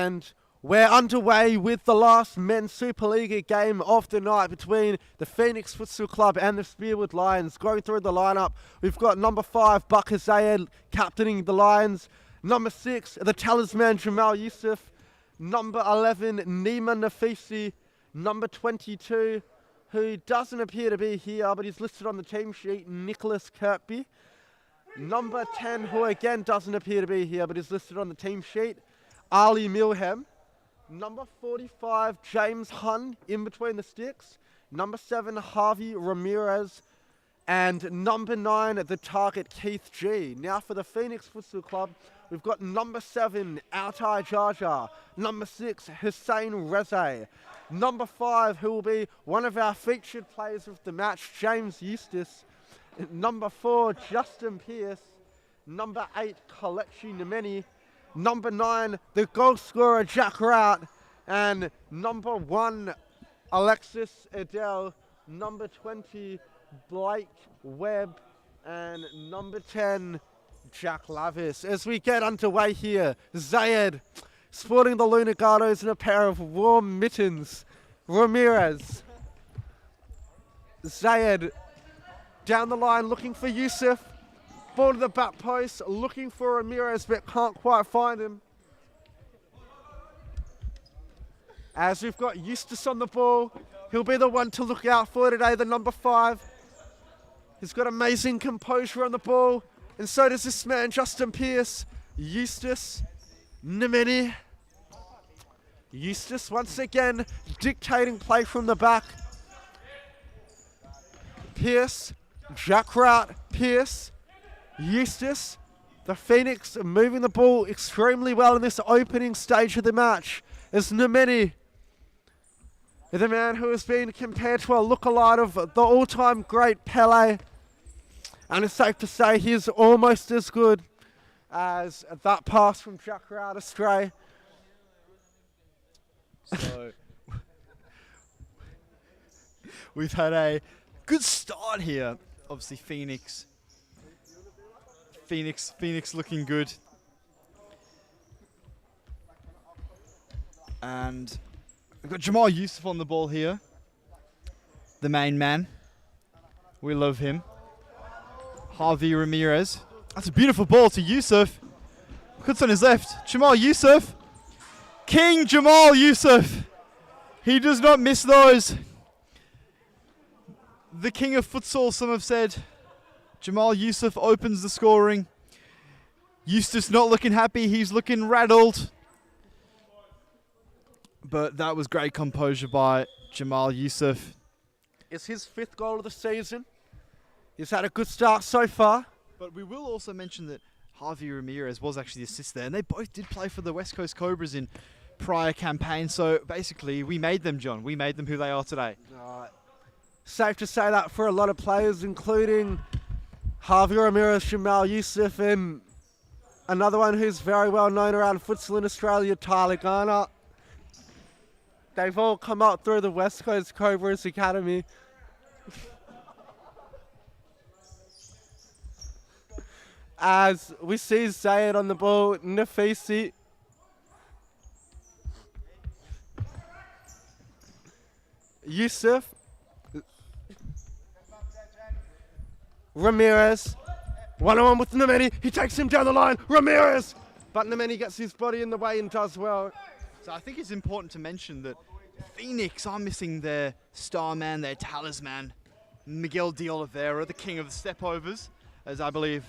And we're underway with the last men's Supa-Liga game of the night between the Phoenix Futsal Club and the Spearwood Lions. Going through the lineup, we've got number 5, Bakr Zayed, captaining the Lions. Number 6, the talisman Jamal Yusuf. Number 11, Nima Nafisi. Number 22, who doesn't appear to be here, but he's listed on the team sheet, Nicholas Kirkby. Number 10, who again doesn't appear to be here, but is listed on the team sheet, Ali Milham. Number 45, James Hun, in between the sticks. Number 7, Harvey Ramirez. And number 9, the target, Keith G. Now for the Phoenix Futsal Club, we've got number 7, Altai Jaja. Number 6, Hussein Reze. Number 5, who will be one of our featured players of the match, James Eustace. Number 4, Justin Pierce. Number 8, Kalechi Nemeni. Number 9, the goal scorer, Jack Rout. And number 1, Alexis Edel. Number 20, Blake Webb. And number 10, Jack Lavis. As we get underway here, Zayed sporting the Lunagados in a pair of warm mittens. Ramirez. Zayed down the line looking for Yusuf. Ball to the back post, looking for Ramirez, but can't quite find him. As we've got Eustace on the ball, he'll be the one to look out for today, the number 5. He's got amazing composure on the ball, and so does this man, Justin Pierce. Eustace, Nemeni. Eustace once again dictating play from the back. Pierce, Jack Rout, Pierce, Eustace. The Phoenix are moving the ball extremely well in this opening stage of the match. As Nemeni, the man who has been compared to a lookalike of the all-time great Pele. And it's safe to say he's almost as good as that pass from Jack Rout astray. So we've had a good start here. Obviously Phoenix looking good. And we've got Jamal Yusuf on the ball here. The main man. We love him. Harvey Ramirez. That's a beautiful ball to Yusuf. Cuts on his left. Jamal Yusuf. King Jamal Yusuf. He does not miss those. The king of futsal, some have said. Jamal Yusuf opens the scoring. Eustace not looking happy. He's looking rattled. But that was great composure by Jamal Yusuf. It's his 5th goal of the season. He's had a good start so far. But we will also mention that Harvey Ramirez was actually the assist there. And they both did play for the West Coast Cobras in prior campaigns. So basically, we made them, John. We made them who they are today. Safe to say that for a lot of players, including Harvey Ramirez, Jamal Yusuf, and another one who's very well known around futsal in Australia, Tyler Garner. They've all come up through the West Coast Cobras Academy. As we see Zayed on the ball, Nafisi. Yusuf. Ramirez. 1-on-1 with Nemeni. He takes him down the line. Ramirez! But Nemeni gets his body in the way and does well. So I think it's important to mention that Phoenix are missing their star man, their talisman, Miguel de Oliveira, the king of the stepovers, as I believe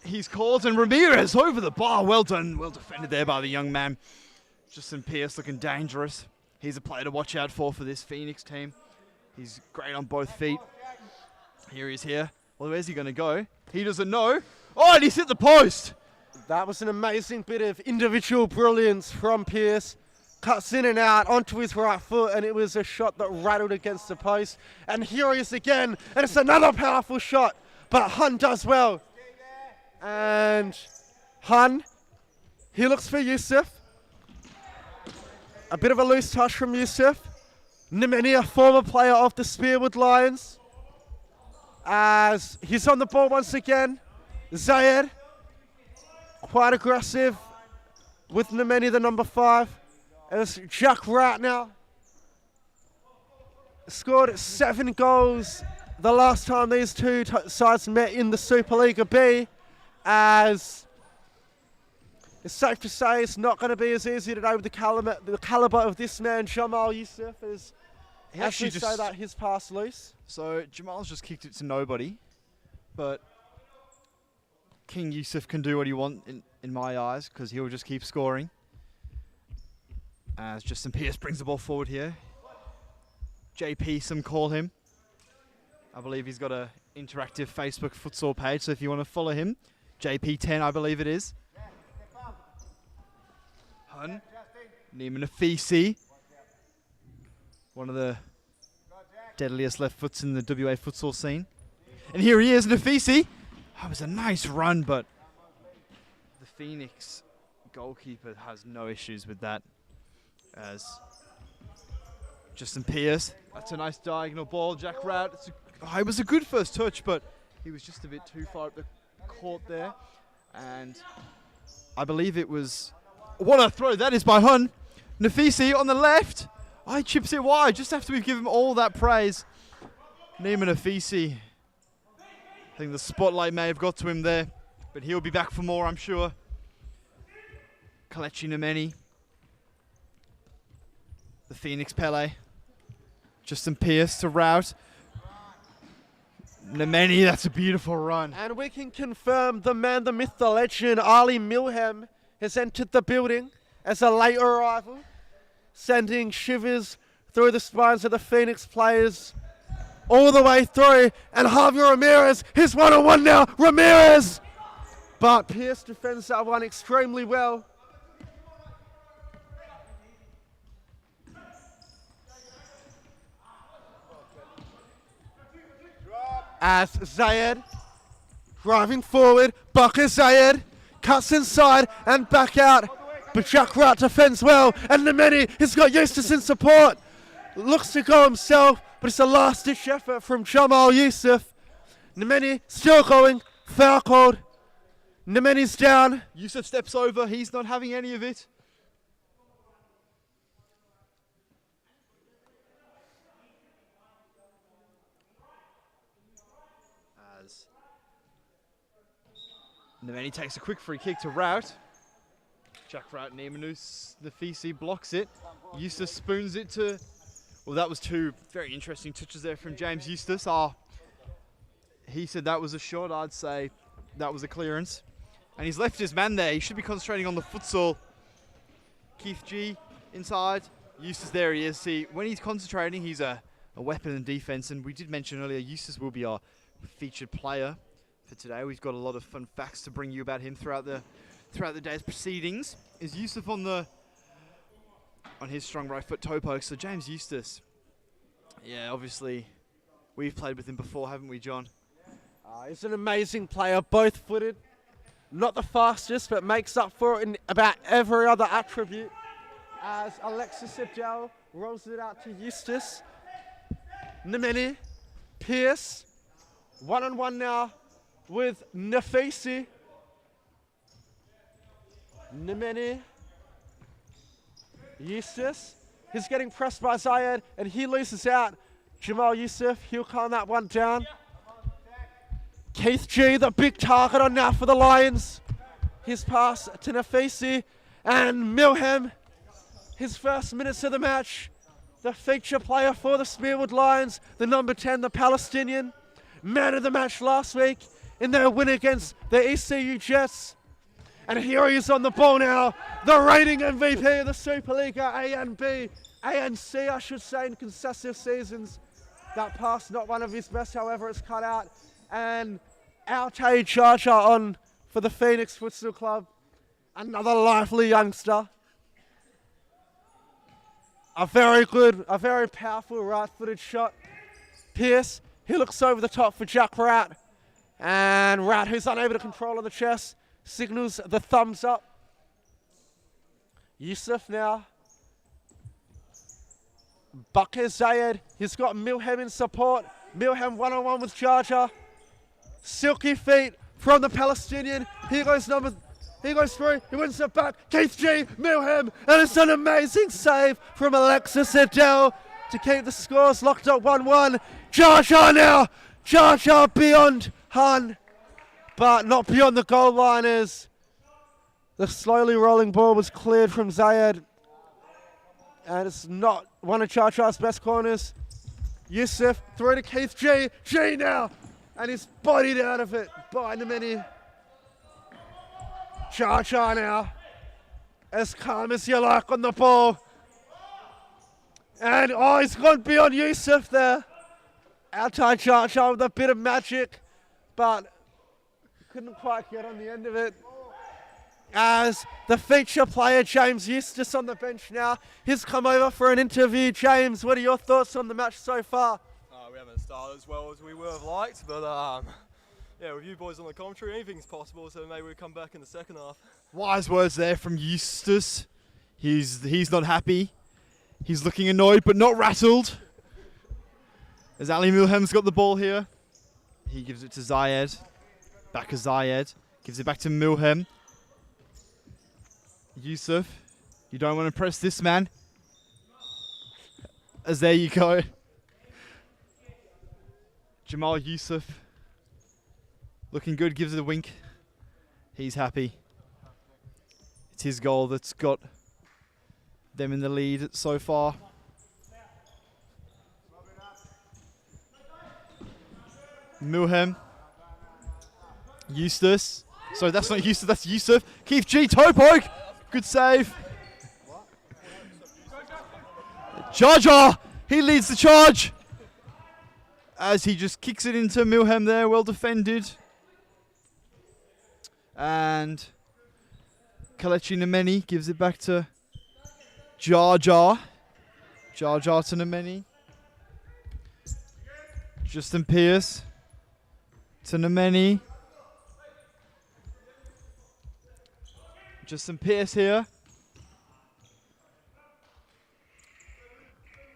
he's called. And Ramirez over the bar. Well done. Well defended there by the young man. Justin Pierce looking dangerous. He's a player to watch out for this Phoenix team. He's great on both feet. Here he is here. Well, where's he going to go? He doesn't know. Oh, and he's hit the post. That was an amazing bit of individual brilliance from Pierce. Cuts in and out onto his right foot, and it was a shot that rattled against the post. And here he is again, and it's another powerful shot. But Hun does well. And Hun, he looks for Yusuf. A bit of a loose touch from Yusuf. Nemeni, a former player of the Spearwood Lions. As he's on the ball once again. Zayed, quite aggressive with Nemeni, the number 5. As Jack Rat now scored 7 goals the last time these two sides met in the Supa-Liga B, as it's safe to say it's not going to be as easy today with the calibre of this man, Jamal Youssef, as He actually actually say that his pass loose. So Jamal's just kicked it to nobody, but King Youssef can do what he wants in my eyes, because he'll just keep scoring. As Justin Pierce brings the ball forward here. JP, some call him. I believe he's got a interactive Facebook futsal page, so if you want to follow him, JP10 I believe it is. Hun, Neiman Afisi, one of the deadliest left foots in the WA futsal scene. And here he is, Nafisi. That was a nice run, but the Phoenix goalkeeper has no issues with that. As Justin Pierce, that's a nice diagonal ball. Jack Rout, it was a good first touch, but he was just a bit too far up the court there. And I believe it was, what a throw that is by Hun. Nafisi on the left. He chips it wide just after we've given him all that praise. Neiman Afisi. I think the spotlight may have got to him there, but he'll be back for more, I'm sure. Kalechi Nemeni. The Phoenix Pele. Justin Pierce to Rout. Nemeni, that's a beautiful run. And we can confirm the man, the myth, the legend, Ali Milham has entered the building as a late arrival, sending shivers through the spines of the Phoenix players all the way through. And Javier Ramirez, he's 1-on-1 now. Ramirez! But Pierce defends that one extremely well. As Zayed, driving forward, Bakr Zayed cuts inside and back out. But Jack Rat defends well, and Nemeni has got Eustace in support. Looks to go himself, but it's a last-ditch effort from Jamal Youssef. Nemeni still going, foul called. Nemeni's down. Youssef steps over, he's not having any of it. As Nemeni takes a quick free kick to Rout. Jack Rout, Neimanus, the Nafisi blocks it. Eustace spoons it to, well, that was two very interesting touches there from James Eustace. He said that was a shot, I'd say that was a clearance. And he's left his man there, he should be concentrating on the futsal. Keith G inside, Eustace, there he is. See, when he's concentrating, he's a weapon in defense, and we did mention earlier, Eustace will be our featured player for today. We've got a lot of fun facts to bring you about him throughout the day's proceedings. Is Youssef on his strong right foot toe poke? So James Eustace, yeah, obviously we've played with him before, haven't we, John? He's an amazing player, both-footed. Not the fastest, but makes up for it in about every other attribute. As Alexis Abdel rolls it out to Eustace. Nemeni, Pierce, 1-on-1 now with Nafisi. Nemeni, Eustace, he's getting pressed by Zayed and he loses out. Jamal Youssef, he'll calm that one down. Keith G, the big target on now for the Lions. His pass to Nafisi, and Milham, his first minutes of the match. The feature player for the Spearwood Lions, the number 10, the Palestinian. Man of the match last week in their win against the ECU Jets. And here he is on the ball now, the reigning MVP of the Supa-Liga A and C, I should say, in consecutive seasons. That pass, not one of his best, however, it's cut out. And Altay Charger on for the Phoenix Futsal Club. Another lively youngster. A very powerful right-footed shot. Pierce, he looks over the top for Jack Rat. And Rat, who's unable to control on the chest, signals the thumbs up. Youssef now. Bakr Zayed, he's got Milham in support. Milham 1-on-1 with Charger. Silky feet from the Palestinian. Here goes number He goes through, he wins it back. Keith G, Milham, and it's an amazing save from Alexis Adele to keep the scores locked up 1-1. Jar Jar now. Jar Jar beyond Hun, but not beyond the goal liners. The slowly rolling ball was cleared from Zayed, and it's not one of Jar Jar's best corners. Yusuf through to Keith G. G now, and he's bodied out of it by Nameni. Jar Jar now, as calm as you like on the ball. And he's gone beyond Yusuf there. Outside Jar Jar with a bit of magic, but couldn't quite get on the end of it. As the feature player, James Eustace, on the bench now. He's come over for an interview. James, what are your thoughts on the match so far? We haven't started as well as we would have liked, but yeah, with you boys on the commentary, anything's possible, so maybe we'll come back in the second half. Wise words there from Eustace. He's not happy. He's looking annoyed, but not rattled. As Ali Milham's got the ball here. He gives it to Zayed. Back to Zayed. Gives it back to Milham. Yusuf, you don't want to press this man. As there you go. Jamal Yusuf. Looking good, gives it a wink. He's happy. It's his goal that's got them in the lead so far. Milham. Eustace. Sorry, that's not Eustace, that's Yusuf. Keith G, toe poke. Good save. Jar Jar, he leads the charge. As he just kicks it into Milham there, well defended. And Kalechi Nameni gives it back to Jar Jar. Jar Jar to Nameni. Justin Pierce to Nameni. Justin Pierce here.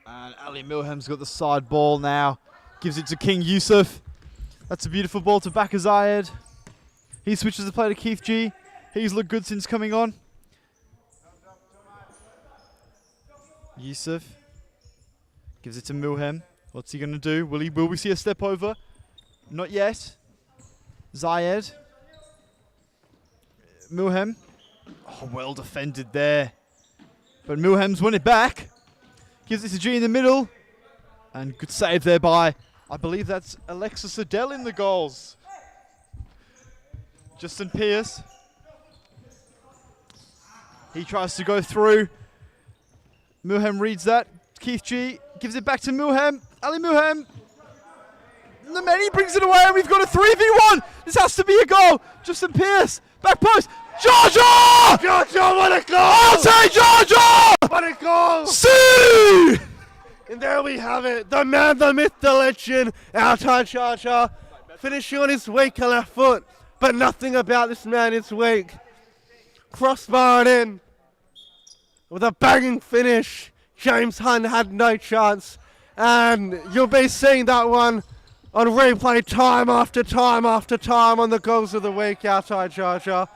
And Ali Milham's got the side ball now. Gives it to King Yusuf. That's a beautiful ball to Bakar Zayed. He switches the play to Keith G. He's looked good since coming on. Yusuf gives it to Milham. What's he going to do? Will we see a step over? Not yet. Zayed. Milham. Oh, well defended there. But Milham's won it back. Gives it to G in the middle. And good save there by, I believe that's Alexis Adele in the goals. Justin Pierce. He tries to go through. Milham reads that. Keith G gives it back to Milham. Ali Milham. Nameni brings it away and we've got a 3v1. This has to be a goal. Justin Pierce. Back post. Jar Jar! Jar Jar, what a goal! I'll say Jar Jar! What a goal! See! And there we have it. The man, the myth, the legend. Outside Jar Jar. Finishing on his weak left foot. But nothing about this man is weak. Crossbarred in. With a banging finish. James Hunt had no chance. And you'll be seeing that one on replay time after time after time on the goals of the week outside Jar Jar.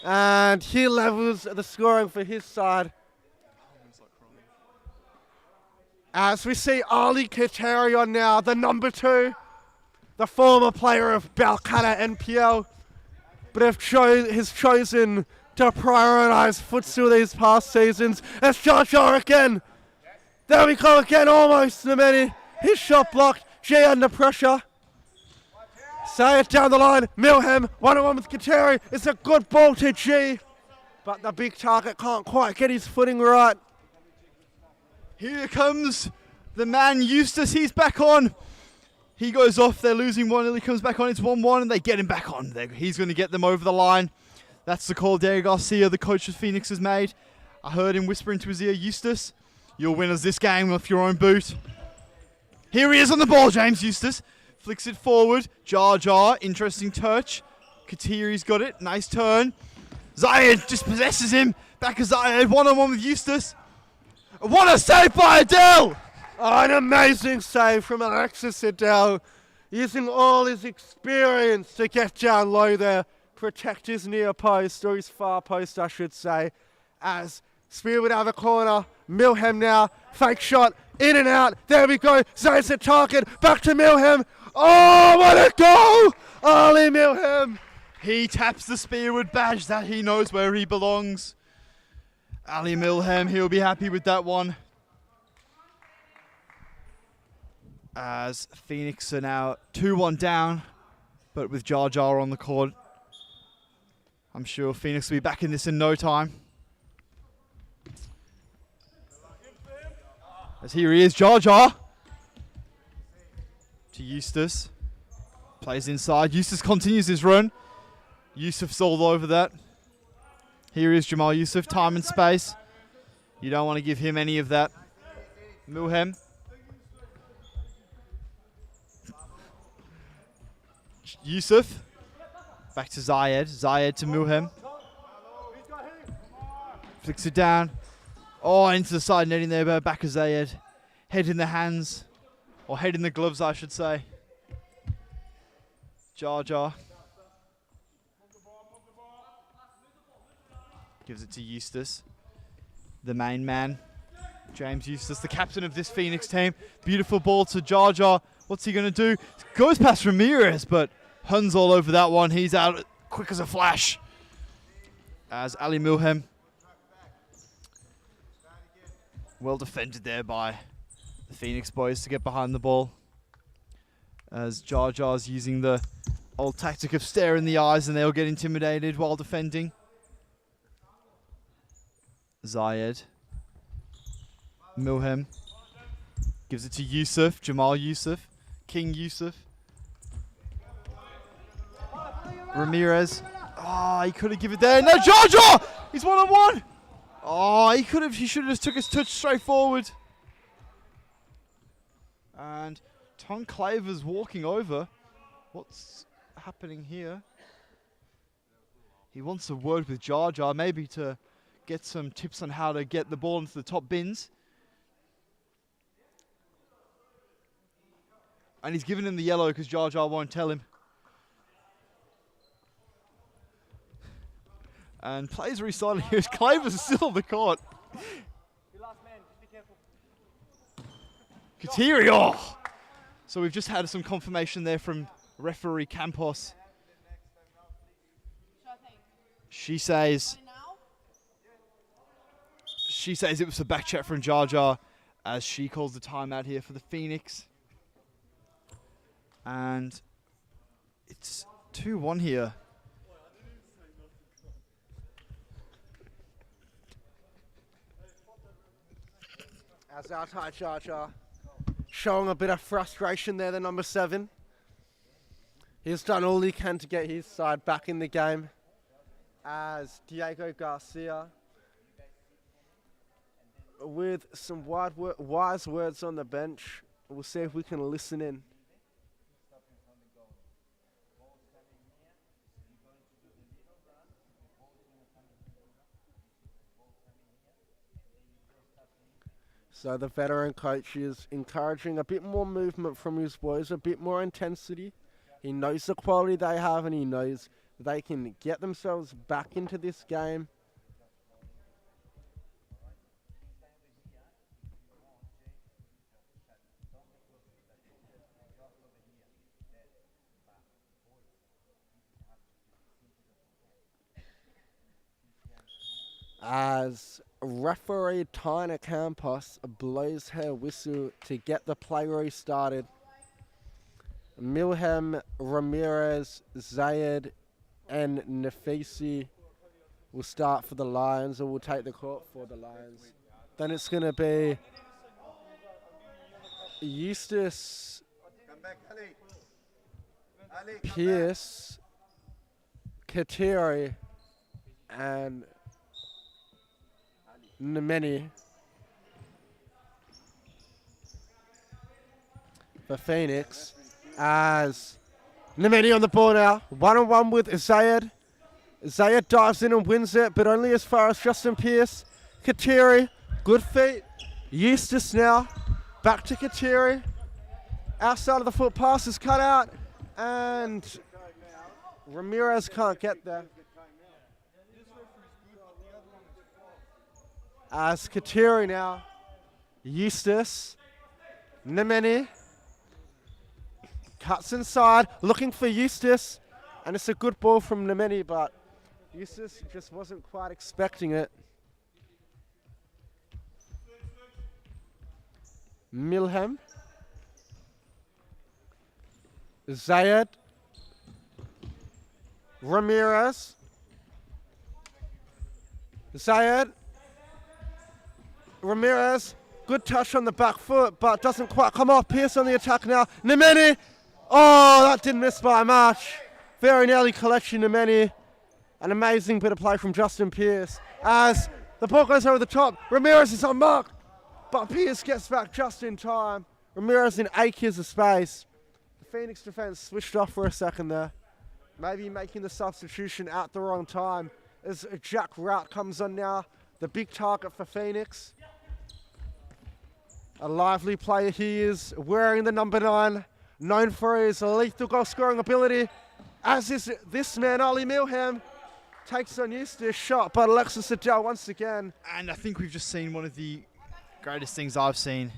And he levels the scoring for his side. As we see Ali Katarion now, the number 2, the former player of Balkana NPL, but has chosen to prioritise futsal these past seasons. As Jar Jar again. There we go again, almost Nameni. His shot blocked. G under pressure. Say it down the line. Milham, 1-on-1 with Kateri. It's a good ball to G. But the big target can't quite get his footing right. Here comes the man Eustace. He's back on. He goes off. They're losing 1-0. He comes back on. It's 1-1 and they get him back on. He's going to get them over the line. That's the call Derek Garcia, the coach of Phoenix, has made. I heard him whisper into his ear, Eustace, you'll win us this game off your own boot. Here he is on the ball, James Eustace. Flicks it forward. Jar Jar, interesting touch. Katiri's got it. Nice turn. Zayed just possesses him. Back to Zayed, 1-on-1 with Eustace. What a save by Adele! Oh, an amazing save from Alexis Adele. Using all his experience to get down low there. protect his near post, or his far post, I should say, as Spearwood out of the corner. Milham now, fake shot, in and out. There we go. Zayed's the target. Back to Milham. Oh, what a goal! Ali Milham. He taps the Spearwood badge that he knows where he belongs. Ali Milham, he'll be happy with that one. As Phoenix are now 2-1 down, but with Jar Jar on the court. I'm sure Phoenix will be back in this in no time. As here he is, Jar Jar. To Eustace. Plays inside. Eustace continues his run. Yusuf's all over that. Here is Jamal Yusuf. Time and space. You don't want to give him any of that. Milham. Yusuf. Back to Zayed. Zayed to Milham. Flicks it down. Oh, into the side netting there, but back to Zayed. Head in the hands. Or head in the gloves, I should say. Jar Jar. Gives it to Eustace. The main man. James Eustace, the captain of this Phoenix team. Beautiful ball to Jar Jar. What's he going to do? Goes past Ramirez, but Hun's all over that one. He's out quick as a flash. As Ali Milham. Well defended there by the Phoenix boys to get behind the ball. As Jar Jar's using the old tactic of stare in the eyes and they'll get intimidated while defending. Zayed. Milham. Gives it to Yusuf. Jamal Yusuf. King Yusuf. Ramirez. Oh, he could have given it there. No, Jar Jar! He's 1-on-1! Oh, he should have just took his touch straight forward. And Tom Claver's walking over. What's happening here? He wants a word with Jar Jar, maybe to get some tips on how to get the ball into the top bins. And he's giving him the yellow because Jar Jar won't tell him. And plays restarting here as Claver's still on the court. Katiri, oh! So we've just had some confirmation there from referee Campos. She says it was a back check from Jar Jar as she calls the timeout here for the Phoenix. And it's 2-1 here. As our tight Jar Jar showing a bit of frustration there, the number 7. He's done all he can to get his side back in the game. As Diego Garcia, with some wise words on the bench, we'll see if we can listen in. So the veteran coach is encouraging a bit more movement from his boys, a bit more intensity. He knows the quality they have and he knows they can get themselves back into this game. As referee Tina Campos blows her whistle to get the play restarted. Milham, Ramirez, Zayed and Nafisi will start for the Lions, or will take the court for the Lions. Then it's going to be Eustace, Pierce, Katiri and Nemeni for Phoenix, as Nemeni on the ball now, 1-on-1 with Zayed. Zayed dives in and wins it, but only as far as Justin Pierce. Katiri, good feet. Eustace now, back to Katiri. Outside of the foot pass is cut out, and Ramirez can't get there. As Kateri now. Eustace. Nemeni. Cuts inside, looking for Eustace. And it's a good ball from Nemeni, but Eustace just wasn't quite expecting it. Milhem. Zayed. Ramirez. Zayed. Ramirez. Good touch on the back foot, but doesn't quite come off. Pierce on the attack now. Nemeni. Oh, that didn't miss by much. Very nearly collection, Nemeni. An amazing bit of play from Justin Pierce. As the ball goes over the top, Ramirez is unmarked, but Pierce gets back just in time. Ramirez in acres of space. The Phoenix defense switched off for a second there. Maybe making the substitution at the wrong time. As Jack Rout comes on now, the big target for Phoenix. A lively player he is, wearing the number 9, known for his lethal goal scoring ability. As is this man, Ali Milham, takes on Eustace shot, but Alexis Adele once again. And I think we've just seen one of the greatest things I've seen,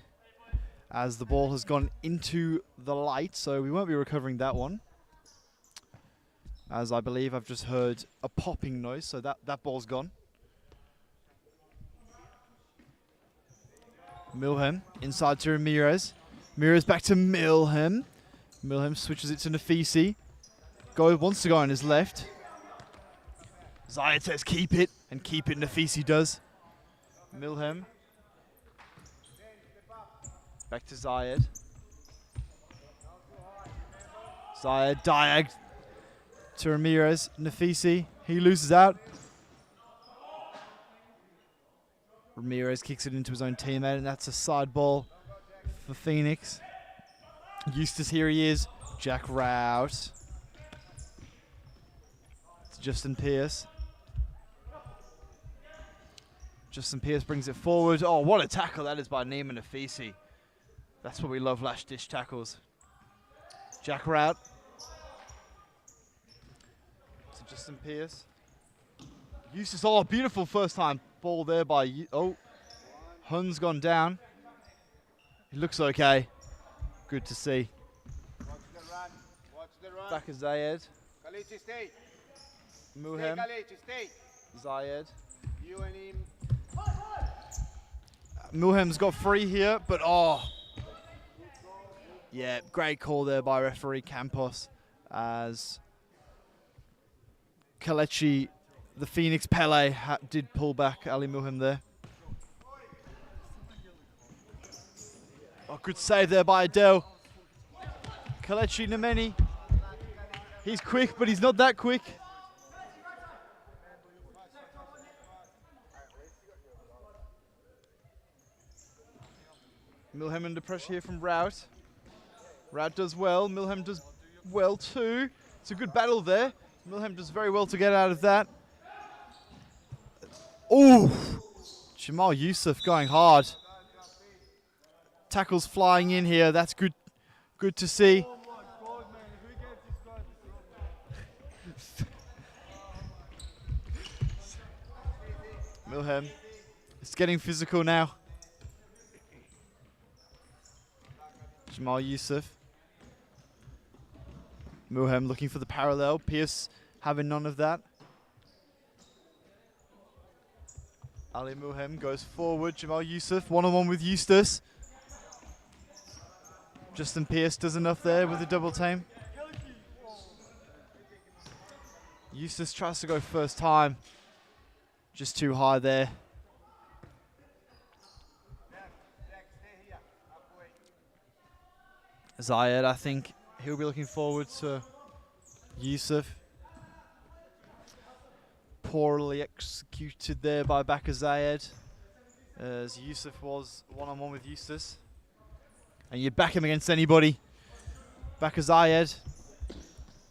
as the ball has gone into the light, so we won't be recovering that one. As I believe I've just heard a popping noise, so that ball's gone. Milhem inside to Ramirez. Ramirez back to Milhem. Milhem switches it to Nafisi. Wants to go on his left. Zayed says keep it, and keep it Nafisi does. Milhem. Back to Zayed. Zayed diag to Ramirez. Nafisi, he loses out. Ramirez kicks it into his own teammate, and that's a side ball for Phoenix. Eustace, here he is. Jack Rout. It's Justin Pierce. Justin Pierce brings it forward. Oh, what a tackle that is by Neiman Nafisi. That's what we love, lash dish tackles. Jack Rout. To Justin Pierce. Eustace, oh, beautiful first time ball there by, Hun's gone down. He looks okay. Good to see. Watch the run. Watch the run. Back is Zayed. Kalichi, stay. Muhem. Stay, Kalichi, stay. Zayed. You and him. Muhem's got free here, but yeah, great call there by referee Campos, as Kalechi, the Phoenix Pele, did pull back Ali Muhem there. Oh, good save there by Adele. Kalechi Nemeni. He's quick, but he's not that quick. Milhem under pressure here from Rout. Rout does well. Milhem does well too. It's a good battle there. Milhem does very well to get out of that. Ooh! Jamal Youssef going hard. Tackles flying in here. That's good. Good to see. Milhem. It's getting physical now. Jamal Youssef. Milhem looking for the parallel. Pierce having none of that. Ali Milhem goes forward. Jamal Youssef one-on-one with Eustace. Justin Pierce does enough there with the double team. Eustace tries to go first time. Just too high there. Zayed, I think he'll be looking forward to Youssef. Poorly executed there by Bakar Zayed, as Youssef was one-on-one with Eustace. And you back him against anybody. Bakar Zayed.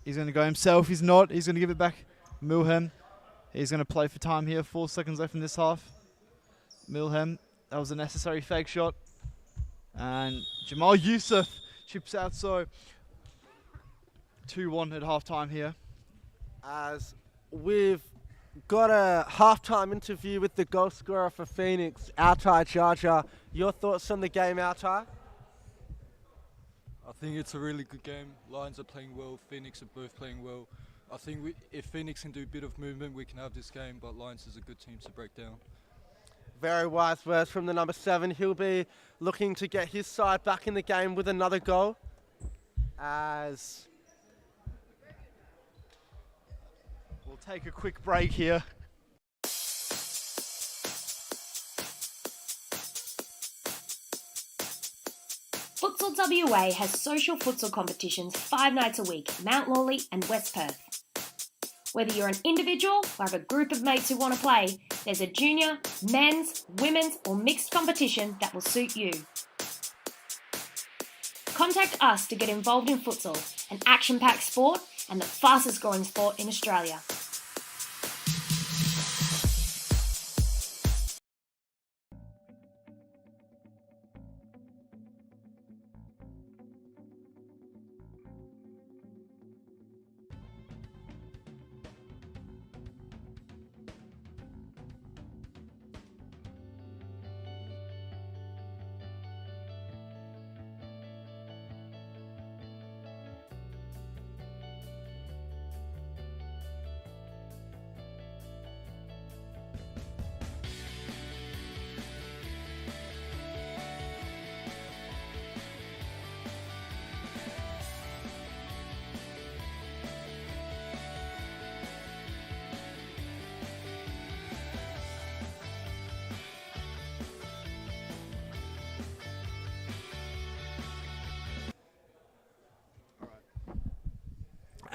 He's going to go himself. He's not. He's going to give it back. Milhem. He's going to play for time here. 4 seconds left in this half. Milhem. That was a necessary fake shot. And Jamal Youssef chips out, so 2-1 at half time here. As we've got a halftime interview with the goal scorer for Phoenix, Altai Jaja. Your thoughts on the game, Altai? I think it's a really good game. Lions are playing well, Phoenix are both playing well. I think if Phoenix can do a bit of movement, we can have this game, but Lions is a good team to break down. Very wise words from the number 7. He'll be looking to get his side back in the game with another goal. As We'll take a quick break here. Futsal WA has social futsal competitions 5 nights a week, Mount Lawley and West Perth. Whether you're an individual or have a group of mates who want to play, there's a junior, men's, women's or mixed competition that will suit you. Contact us to get involved in futsal, an action-packed sport and the fastest growing sport in Australia.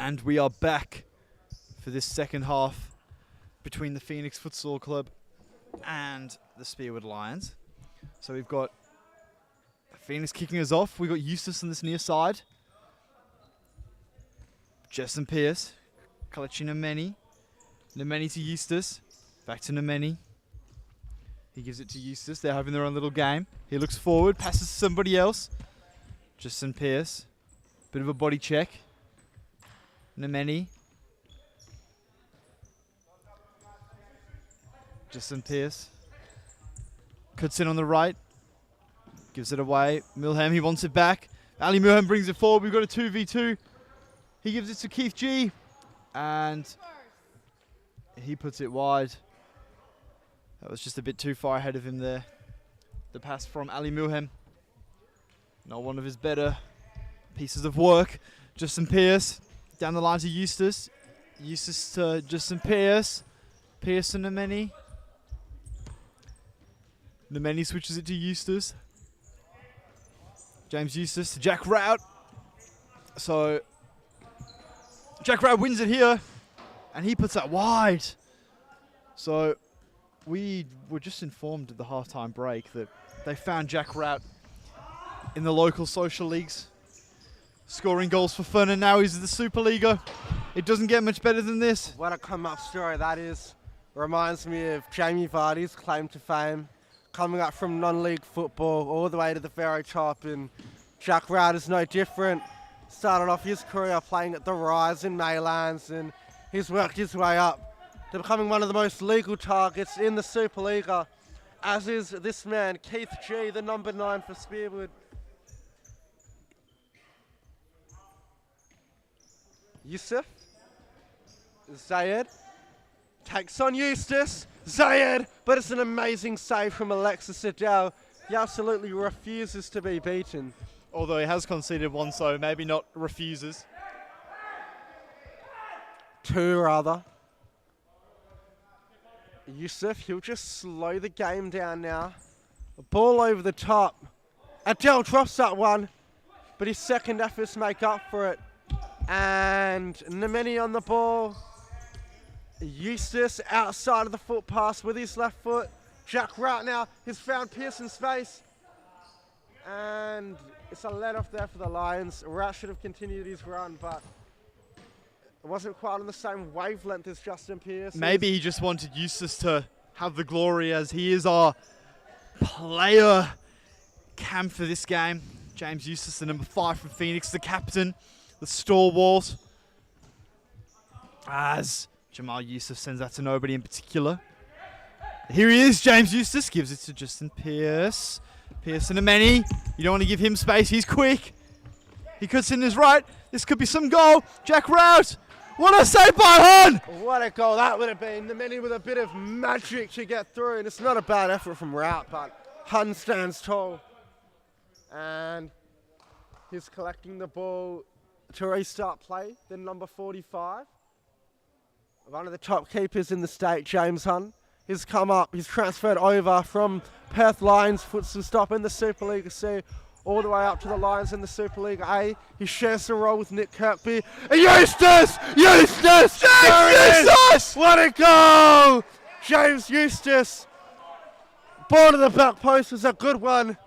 And we are back for this second half between the Phoenix Futsal Club and the Spearwood Lions. So we've got Phoenix kicking us off. We've got Eustace on this near side. Justin Pierce, Kalechi Nameni. Nameni to Eustace. Back to Nameni. He gives it to Eustace. They're having their own little game. He looks forward, passes to somebody else. Justin Pierce. Bit of a body check. Nameni. Justin Pierce. Cuts in on the right. Gives it away. Milham, he wants it back. Ali Milham brings it forward. We've got a 2v2. He gives it to Keith G. And he puts it wide. That was just a bit too far ahead of him there. The pass from Ali Milham. Not one of his better pieces of work. Justin Pierce. Down the line to Eustace. Eustace to Justin Pierce. Pierce to Nameni. Nameni switches it to Eustace. James Eustace to Jack Rout. So Jack Rout wins it here. And he puts that wide. So we were just informed at the halftime break that they found Jack Rout in the local social leagues, scoring goals for fun, and now he's in the Supa-Liga. It doesn't get much better than this. what a come-up story that is. Reminds me of Jamie Vardy's claim to fame, coming up from non-league football all the way to the very top, and Jack Rout is no different. Started off his career playing at the Rise in Maylands, and he's worked his way up to becoming one of the most legal targets in the Supa-Liga, as is this man, Keith G, the number 9 for Spearwood. Yusuf, Zayed, takes on Eustace, Zayed, but it's an amazing save from Alexis Adele. He absolutely refuses to be beaten. Although he has conceded one, so maybe not refuses. 2 rather. Yusuf, he'll just slow the game down now. A ball over the top. Adele drops that one, but his second efforts make up for it. And Nameni on the ball. Eustace outside of the foot pass with his left foot. Jack Rout now has found Pearson's face. And it's a let off there for the Lions. Rout should have continued his run, but it wasn't quite on the same wavelength as Justin Pierce. Maybe he just wanted Eustace to have the glory, as he is our player cam for this game. James Eustace, the number 5 from Phoenix, the captain, the stalwart. As Jamal Yusuf sends that to nobody in particular. Here he is, James Eustace gives it to Justin Pearce. Pearce and Ameni. You don't want to give him space, he's quick. He cuts in his right. This could be some goal. Jack Rout. What a save by Hun! What a goal that would have been. The many with a bit of magic to get through, and it's not a bad effort from Rout, but Hun stands tall. And he's collecting the ball to restart play. Then number 45, one of the top keepers in the state, James Hun. He's come up, he's transferred over from Perth Lions Futsal stop in the Supa-Liga C all the way up to the Lions in the Supa-Liga A. He shares the role with Nick Kirkby. And Eustace! Eustace! James Eustace! What a goal! James Eustace. Ball to the back post was a good one.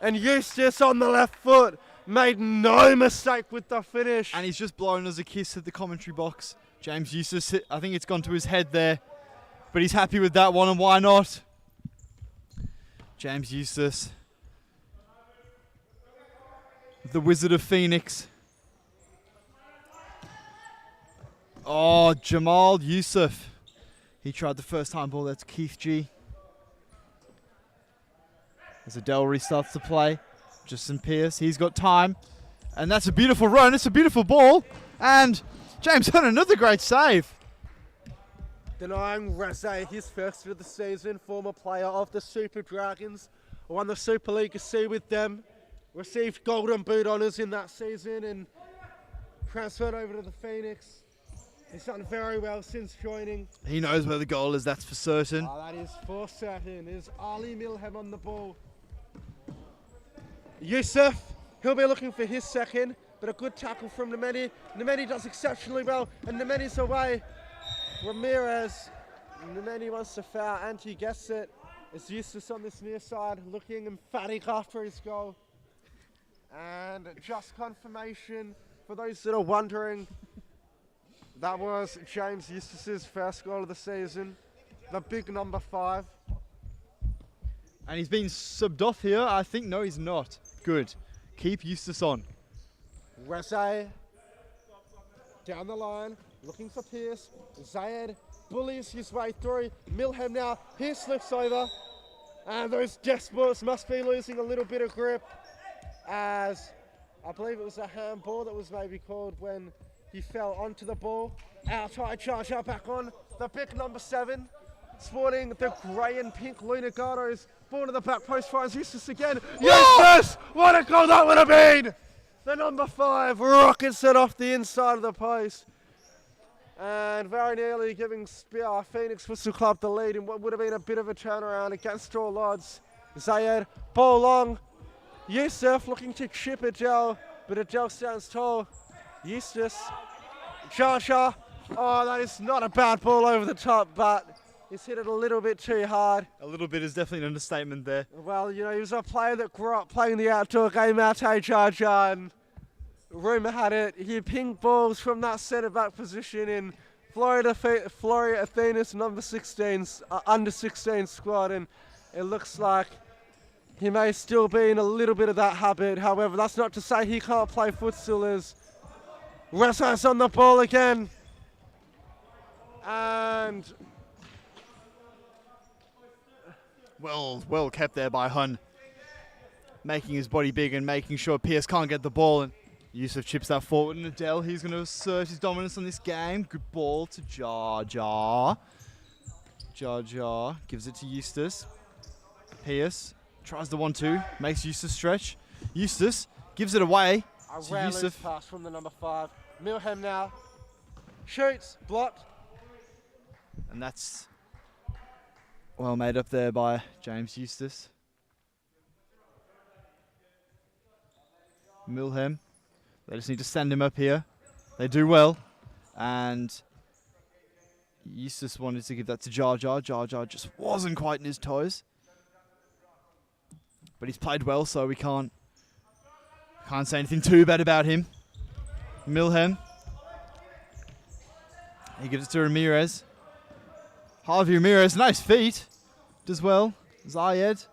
And Eustace on the left foot made no mistake with the finish. And he's just blown us a kiss at the commentary box. James Eustace, I think it's gone to his head there. But he's happy with that one, and why not? James Eustace. The Wizard of Phoenix. Oh, Jamal Yusuf. He tried the first time ball. That's Keith G. As Adele restarts to play. Justin Pearce. He's got time. And that's a beautiful run. It's a beautiful ball. And James had another great save. Denying Razay his first of the season. Former player of the Super Dragons. Won the Super-Liga C with them. Received Golden Boot honours in that season and transferred over to the Phoenix. He's done very well since joining. He knows where the goal is, that's for certain. Oh, that is for certain. Is Ali Milham on the ball. Yusuf, he'll be looking for his second, but a good tackle from Nemeni. Nemeni does exceptionally well, and Nemeni's away. Ramirez, Nemeni wants to foul, and he gets it. It's Eustace on this near side, looking emphatic after his goal. And just confirmation for those that are wondering, that was James Eustace's first goal of the season, the big number 5. And he's been subbed off here. I think, no, he's not. Good. Keep Eustace on. Razay down the line, looking for Pearce. Zayed bullies his way through. Milham now, he slips over. And those despots must be losing a little bit of grip, as I believe it was a handball that was maybe called when he fell onto the ball. Outside charge out back on. The big number 7, sporting the grey and pink Lunagatos. Ball to the back post, finds Eustace again. Eustace! What a goal that would have been! The number 5 rockets it off the inside of the post. And very nearly giving Phoenix Futsal Club the lead in what would have been a bit of a turnaround against all odds. Zayed, ball long. Yusuf looking to chip Adele, but Adele stands tall. Eustace, Jaja. Oh, that is not a bad ball over the top, but he's hit it a little bit too hard. A little bit is definitely an understatement there. Well, you know, he was a player that grew up playing the outdoor game out, Jaja, and rumour had it, he pinged balls from that centre-back position in Florida Athena's number 16, under 16 squad, and it looks like he may still be in a little bit of that habit. However, that's not to say he can't play futsal, as Razay's on the ball again. And Well kept there by Hun. Making his body big and making sure Pearce can't get the ball. And Yusuf chips that forward, and Adele, he's going to assert his dominance on this game. Good ball to Jaja. Jaja gives it to Eustace. Pearce tries the 1-2, makes Eustace stretch. Eustace gives it away a to rare Yusuf. loose pass from the number 5. Milham now shoots, blocked. And that's well made up there by James Eustace. Milham, they just need to send him up here. They do well. And Eustace wanted to give that to Jaja. Jaja just wasn't quite in his toes. But he's played well, so we can't say anything too bad about him. Milham. He gives it to Ramirez. Harvey Ramirez, nice feet. Does well. Zayed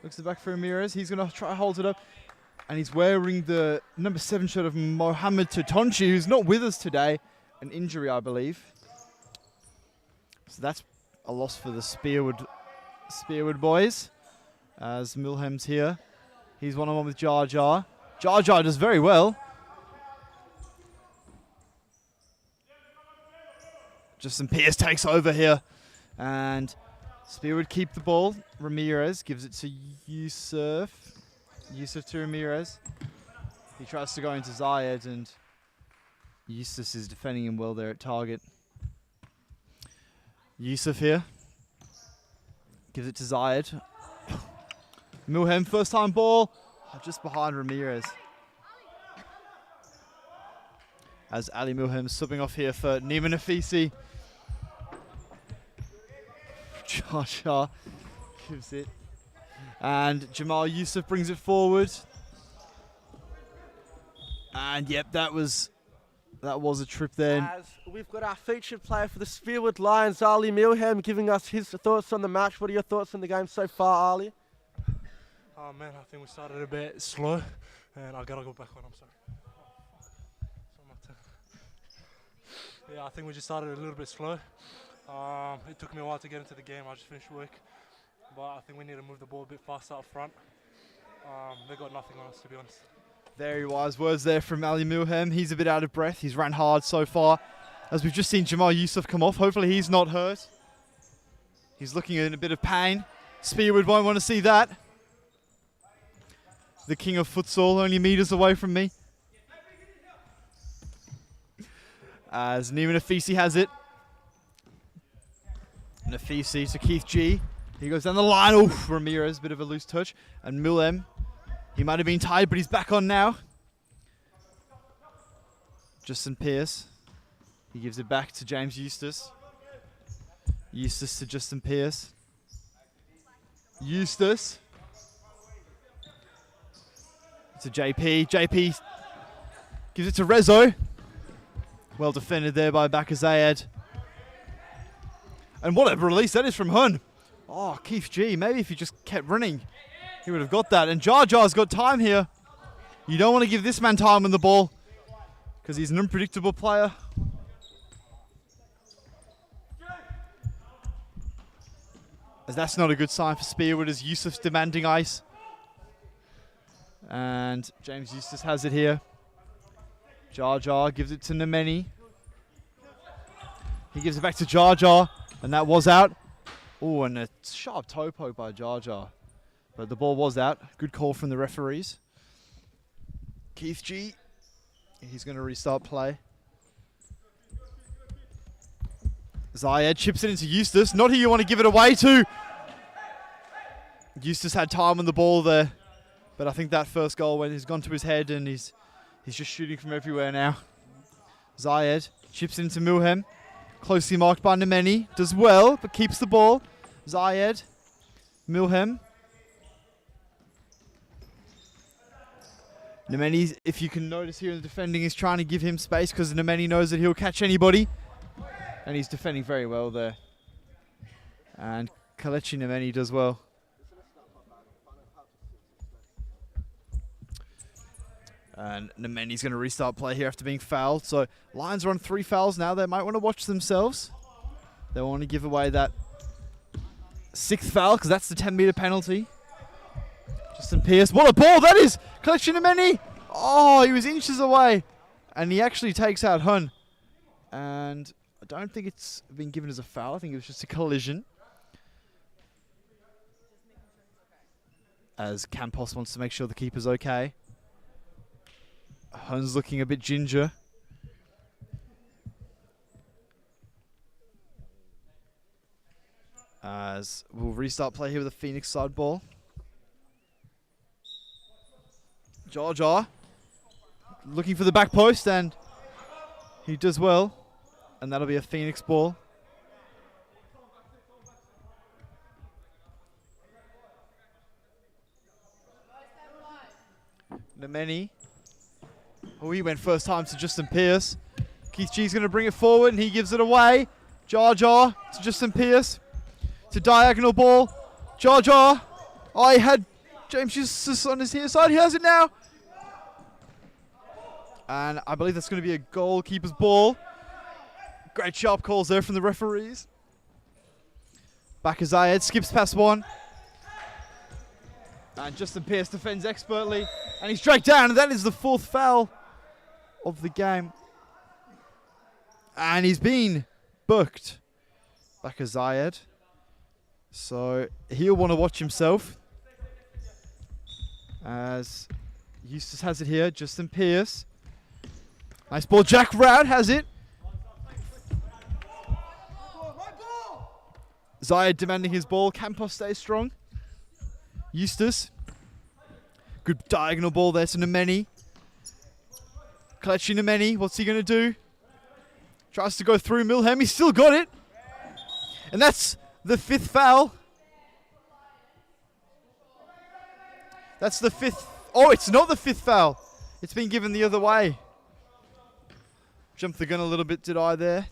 looks it back for Ramirez. He's going to try to hold it up. And he's wearing the number 7 shirt of Mohamed Tatonchi, who's not with us today. An injury, I believe. So that's a loss for the Spearwood boys. As Milham's here. He's one-on-one with Jar Jar. Jar Jar does very well. Justin Pierce takes over here. And Spearwood keep the ball. Ramirez gives it to Yusuf. Yusuf to Ramirez. He tries to go into Zayed, and Yusuf is defending him well there at target. Yusuf here. Gives it to Zayed. Milham, first time ball. Just behind Ramirez. As Ali Milham subbing off here for Nima Nafisi. Jar Jar gives it. And Jamal Yusuf brings it forward. And yep, that was a trip there. As we've got our featured player for the Spearwood Lions, Ali Milham, giving us his thoughts on the match. What are your thoughts on the game so far, Ali? Oh man, I think we started a bit slow, and I gotta go back on. I'm sorry. Yeah, I think we just started a little bit slow. It took me a while to get into the game. I just finished work, but I think we need to move the ball a bit faster up front. They got nothing on us, to be honest. Very wise words there from Ali Milham. He's a bit out of breath. He's ran hard so far. As we've just seen Jamal Yusuf come off. Hopefully he's not hurt. He's looking in a bit of pain. Spearwood won't want to see that. The king of futsal, only meters away from me. As Nima Nafisi has it. Nafisi to Keith G. He goes down the line. Oof, Ramirez, bit of a loose touch. And Milham. He might have been tired, but he's back on now. Justin Pierce. He gives it back to James Eustace. Eustace to Justin Pierce. Eustace to JP. JP gives it to Rezo. Well defended there by Bakazayed. And what a release that is from Hun. Oh, Keith G. Maybe if he just kept running, he would have got that. And Jar Jar's got time here. You don't want to give this man time on the ball because he's an unpredictable player. As that's not a good sign for Spearwood as Yusuf's demanding ice. And James Eustace has it here. Jar Jar gives it to Nemeni. He gives it back to Jar Jar. And that was out. Oh, and a sharp toe poke by Jar Jar. But the ball was out. Good call from the referees. Keith G. He's going to restart play. Zayed chips it into Eustace. Not who you want to give it away to. Eustace had time on the ball there. But I think that first goal he's gone to his head and he's just shooting from everywhere now. Zayed chips into Milham. Closely marked by Nemeni. Does well, but keeps the ball. Zayed. Milham. Nemeni, if you can notice here in the defending, is trying to give him space because Nemeni knows that he'll catch anybody. And he's defending very well there. And Kalechi Nemeni does well. And Nemeni's going to restart play here after being fouled. So Lions are on 3 fouls now. They might want to watch themselves. They want to give away that 6th foul because that's the 10-meter penalty. Justin Pierce. What a ball that is! Kalechi Nemeni! Oh, he was inches away. And he actually takes out Hun. And I don't think it's been given as a foul. I think it was just a collision. As Campos wants to make sure the keeper's okay. Hun's looking a bit ginger. As we'll restart play here with a Phoenix side ball. Jar Jar looking for the back post and he does well. And that'll be a Phoenix ball. Nemeni. Oh, he went first time to Justin Pierce. Keith G's going to bring it forward and he gives it away. Jar Jar to Justin Pierce. To diagonal ball. Jar Jar. Oh, he had James Eustace on his near side. He has it now. And I believe that's going to be a goalkeeper's ball. Great sharp calls there from the referees. Back as Zayed skips past one. And Justin Pearce defends expertly. And he's dragged down, and that is the 4th foul of the game. And he's been booked. Back as Zayed. So he'll want to watch himself. As Eustace has it here, Justin Pearce. Nice ball, Jack Rout has it. Zayed demanding his ball, Campos stays strong. Eustace. Good diagonal ball there to Nemeni. Kelechi Nemeni, what's he going to do? Tries to go through Milham, he's still got it. And that's the 5th foul. That's the 5th. Oh, it's not the 5th foul. It's been given the other way. Jumped the gun a little bit, did I there?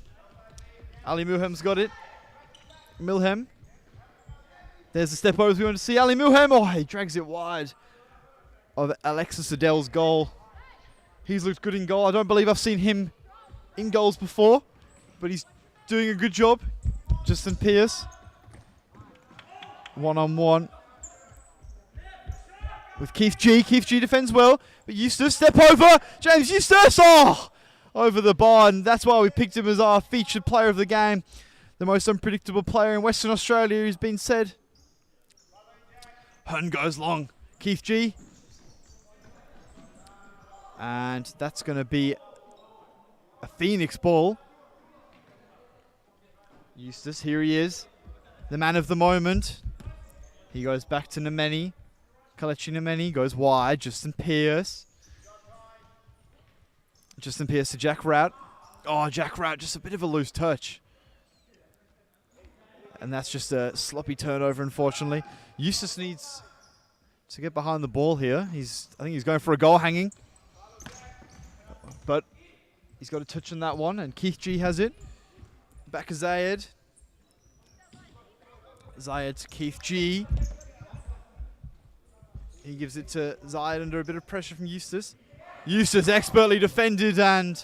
Ali Milham's got it. Milham. There's the step overs we want to see. Ali Milham. Oh, he drags it wide of Alexis Adele's goal. He's looked good in goal. I don't believe I've seen him in goals before, but he's doing a good job. Justin Pearce. 1-on-1 with Keith G. Keith G defends well, but Eustace, step over. James Eustace. Oh, over the bar, and that's why we picked him as our featured player of the game. The most unpredictable player in Western Australia, who's been said. Hun goes long. Keith G. And that's going to be a Phoenix ball. Eustace, here he is. The man of the moment. He goes back to Nemeni. Kelechi Nemeni goes wide. Justin Pearce. Justin Pearce to Jack Rout. Oh, Jack Rout, just a bit of a loose touch. And that's just a sloppy turnover, unfortunately. Eustace needs to get behind the ball here. I think he's going for a goal hanging. But he's got a touch on that one, and Keith G has it. Back to Zayed. Zayed to Keith G. He gives it to Zayed under a bit of pressure from Eustace. Eustace expertly defended, and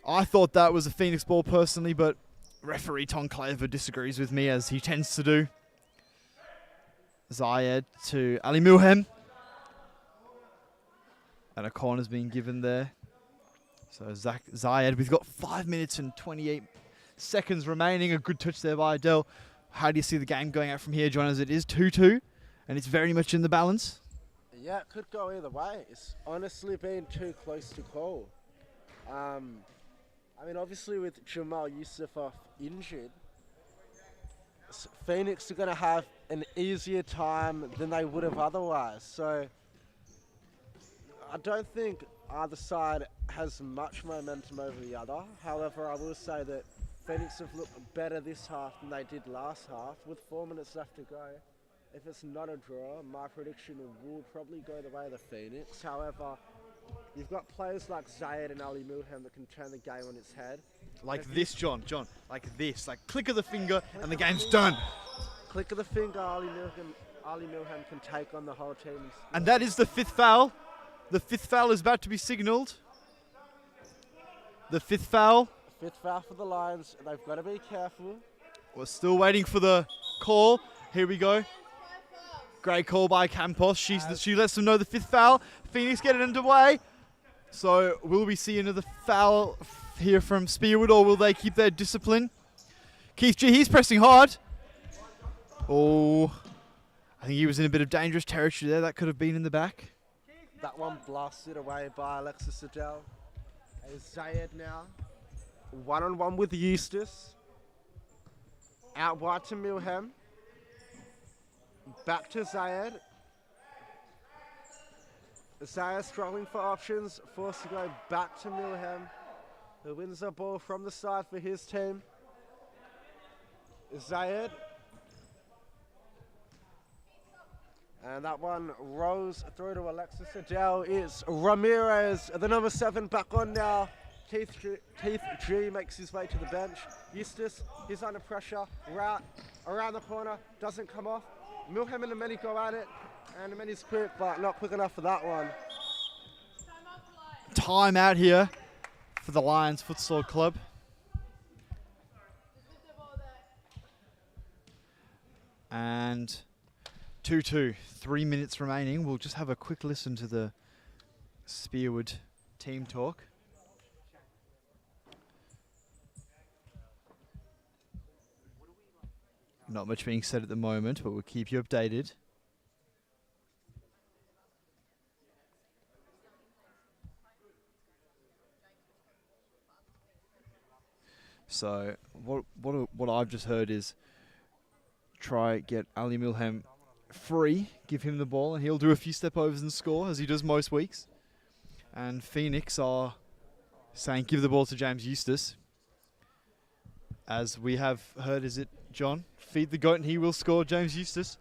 I thought that was a Phoenix ball personally, but referee Tom Claver disagrees with me, as he tends to do. Zayed to Ali Milham. And a corner's being given there. So Zayed, we've got 5 minutes and 28 seconds remaining. A good touch there by Adele. How do you see the game going out from here, John, as it is 2-2, and it's very much in the balance? Yeah, it could go either way. It's honestly been too close to call. I mean, obviously with Jamal Yusufoff injured, Phoenix are going to have an easier time than they would have otherwise. So I don't think either side has much momentum over the other. However, I will say that Phoenix have looked better this half than they did last half. With 4 minutes left to go, if it's not a draw, my prediction will probably go the way of the Phoenix. However, you've got players like Zayed and Ali Milham that can turn the game on its head. Like this, John, like this. Like click of the finger and the game's done. Click of the finger, Ali Milham can take on the whole team. And that is the 5th foul. The 5th foul is about to be signalled. The 5th foul. 5th foul for the Lions. They've got to be careful. We're still waiting for the call. Here we go. Great call by Campos. She lets them know the 5th foul. Phoenix get it underway. So will we see another foul here from Spearwood, or will they keep their discipline? Keith G, he's pressing hard. Oh, I think he was in a bit of dangerous territory there. That could have been in the back. That one blasted away by Alexis Adele. Zayed now. 1-on-1 with Eustace. Out wide to Milham. Back to Zayed. Zayed struggling for options. Forced to go back to Milham, who wins the ball from the side for his team. Zayed. And that one rolls through to Alexis Adele. It's Ramirez, the number 7, back on now. Keith G makes his way to the bench. Eustace, he's under pressure. Rout around the corner, doesn't come off. Milham and Nemeni go at it. And Nemeni's quick, but not quick enough for that one. Time out here for the Lions Futsal Club. And 2-2, 3 minutes remaining. We'll just have a quick listen to the Spearwood team talk. Not much being said at the moment, but we'll keep you updated. So what I've just heard is try get Ali Milham free, give him the ball, and he'll do a few step overs and score as he does most weeks. And Phoenix are saying give the ball to James Eustace. As we have heard, is it John? Feed the goat and he will score, James Eustace.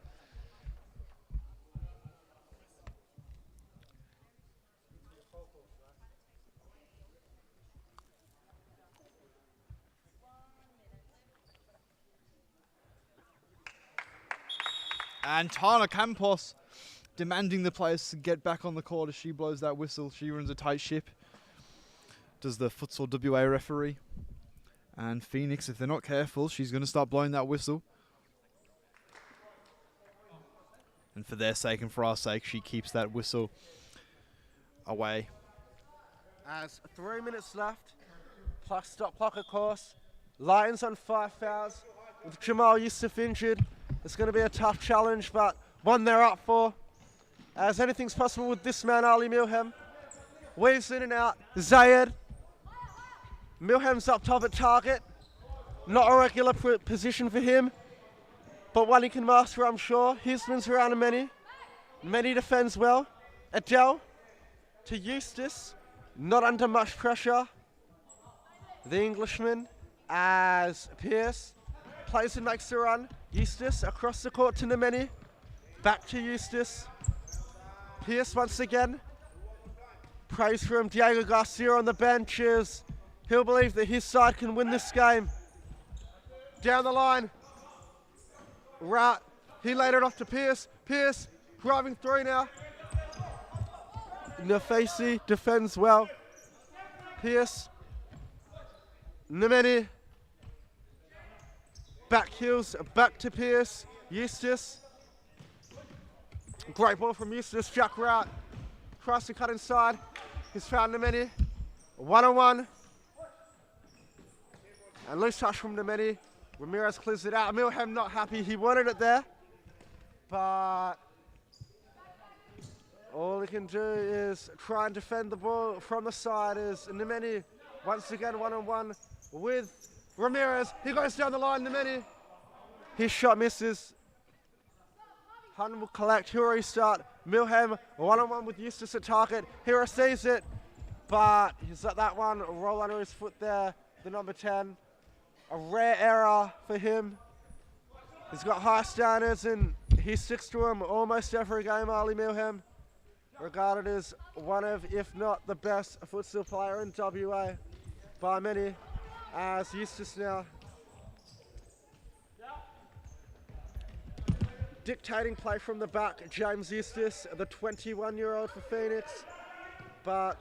And Tana Campos demanding the players to get back on the court as she blows that whistle. She runs a tight ship. Does the Futsal WA referee. And Phoenix, if they're not careful, she's going to start blowing that whistle. And for their sake and for our sake, she keeps that whistle away. As 3 minutes left, plus stop clock of course. Lions on 5 fouls. With Jamal Yusuf injured, it's going to be a tough challenge, but one they're up for. As anything's possible with this man, Ali Milham. Weaves in and out. Zayed. Milham's up top at target. Not a regular position for him, but one he can master, I'm sure. Hisman's around a many. Many defends well. Adele to Eustace. Not under much pressure. The Englishman as Pierce plays and makes the run. Eustace across the court to Nemeni. Back to Eustace. Pierce once again. Praise for him. Diego Garcia on the bench is he'll believe that his side can win this game. Down the line. Right. He laid it off to Pierce. Pierce driving through now. Nafesi defends well. Pierce. Nemeni. Back heels, back to Pierce. Eustace. Great ball from Eustace. Jack Rout. Tries to cut inside. He's found Nemeni. 1-on-1. And loose touch from Nemeni. Ramirez clears it out. Milham not happy. He wanted it there. But all he can do is try and defend the ball from the side. Is Nemeni once again 1-on-1 with Ramirez. He goes down the line, Nemeni. His shot misses. Hun will collect. He'll restart. Milham 1-on-1 with Eustace at target. He receives it, but he's let that one roll under his foot there. The number 10. A rare error for him. He's got high standards and he sticks to them almost every game, Ali Milham. Regarded as one of, if not the best futsal player in WA by many. As Eustace now dictating play from the back. James Eustace, the 21-year-old for Phoenix, but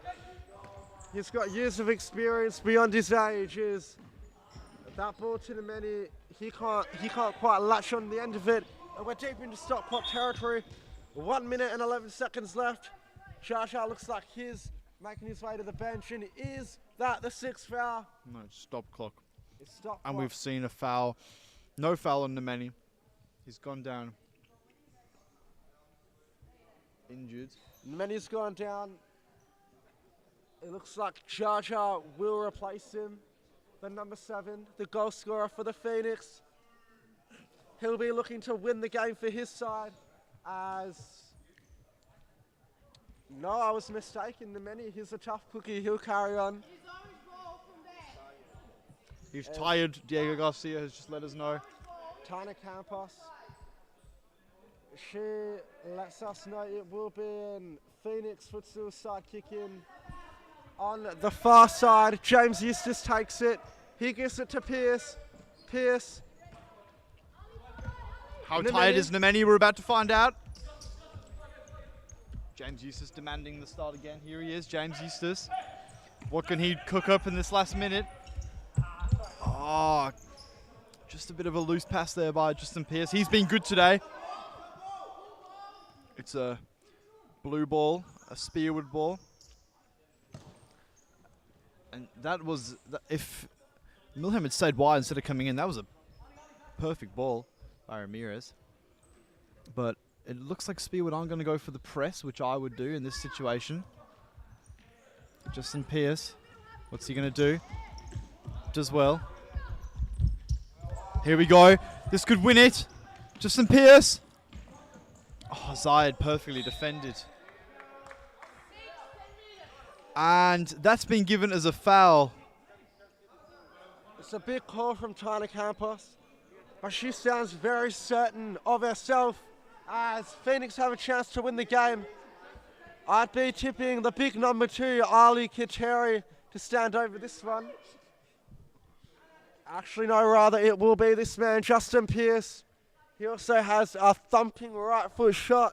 he's got years of experience beyond his age. Is that ball to the many? He can't quite latch on the end of it. And we're deep into stop clock territory. 1 minute and 11 seconds left. Shasha looks like he's making his way to the bench, and is that the 6th foul? No, stop clock. It's stop And clock. we've seen a foul. No foul on Nemeni. He's gone down injured. Nemeni's gone down. It looks like Jar Jar will replace him. The number 7, the goal scorer for the Phoenix. He'll be looking to win the game for his side as... No, I was mistaken. Nemeni, he's a tough cookie. He'll carry on. He's tired. Diego Garcia has just let us know. Tana Campos. She lets us know it will be in Phoenix Futsal side kick in. On the far side, James Eustace takes it. He gives it to Pierce. Pierce. How tired is Nemeni? We're about to find out. James Eustace demanding the start again. Here he is, James Eustace. What can he cook up in this last minute? Oh, Just a bit of a loose pass there by Justin Pearce. He's been good today. It's a blue ball, a Spearwood ball. And that was, if Milham had stayed wide instead of coming in, that was a perfect ball by Ramirez. But it looks like Spearwood aren't going to go for the press, which I would do in this situation. Justin Pearce, what's he going to do? Does well. Here we go. This could win it. Justin Pearce. Oh, Zayed perfectly defended. And that's been given as a foul. It's a big call from China Campos, but she sounds very certain of herself as Phoenix have a chance to win the game. I'd be tipping the big number 2, Ali Kiteri, to stand over this one. Actually, no, rather it will be this man, Justin Pearce. He also has a thumping right foot shot.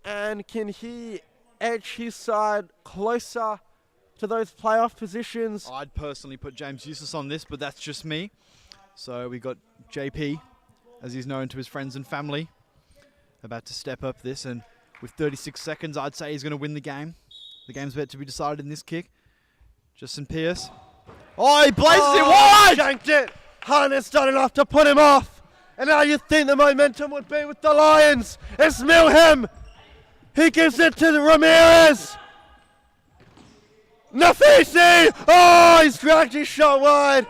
And can he edge his side closer to those playoff positions? I'd personally put James Eustace on this, but that's just me. So we got JP, as he's known to his friends and family, about to step up this. And with 36 seconds, I'd say he's going to win the game. The game's about to be decided in this kick. Justin Pearce. Oh, he blazes it wide! Shanked it. Harness done enough to put him off. And now you think the momentum would be with the Lions. It's Milham. He gives it to Ramirez. Nafisi! Oh, he's dragged his shot wide.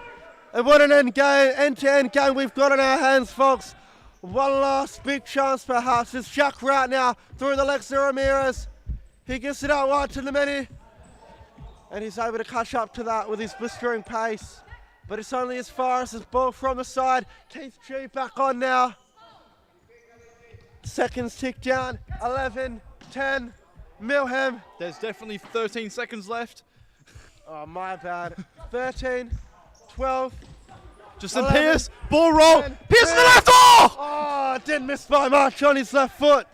And what an end-to-end game we've got in our hands, folks. One last big chance, perhaps. It's Jack Rout now through the legs of Ramirez. He gives it out wide to Nemeni. And he's able to catch up to that with his blistering pace. But it's only as far as his ball from the side. Keith G back on now. Seconds tick down. 11, 10, Milham. There's definitely 13 seconds left. Oh, my bad. 13, 12. Justin 11, Pearce, ball roll. 10, Pearce to the left. Oh! Oh, didn't miss by much on his left foot.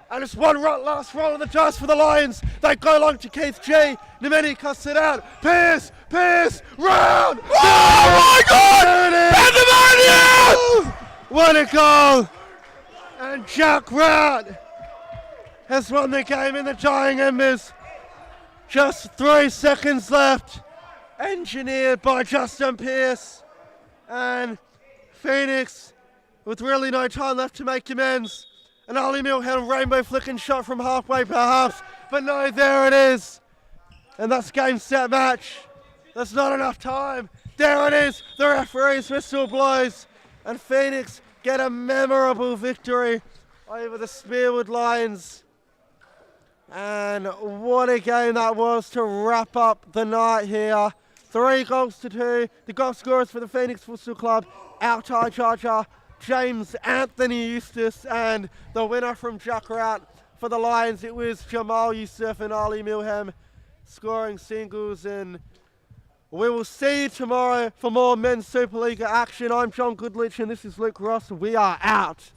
And it's one last roll of the dice for the Lions. They go long to Keith G. Nemeni cuts it out. Pearce, round. Oh my God! Pandemonium! What a goal! And Jack Rout has won the game in the dying embers. Just 3 seconds left. Engineered by Justin Pearce. And Phoenix, with really no time left to make amends. An Ali Milham rainbow flicking shot from halfway perhaps. But no, there it is. And that's game, set, match. That's not enough time. There it is. The referee's whistle blows. And Phoenix get a memorable victory over the Spearwood Lions. And what a game that was to wrap up the night here. 3-2. The goal scorers for the Phoenix Futsal Club, Altai Charger, James Anthony Eustace, and the winner from Jack Rout for the Lions, it was Jamal Youssef and Ali Milham scoring singles. And we will see you tomorrow for more Men's Super-Liga action. I'm John Goodlich and this is Luke Ross. We are out.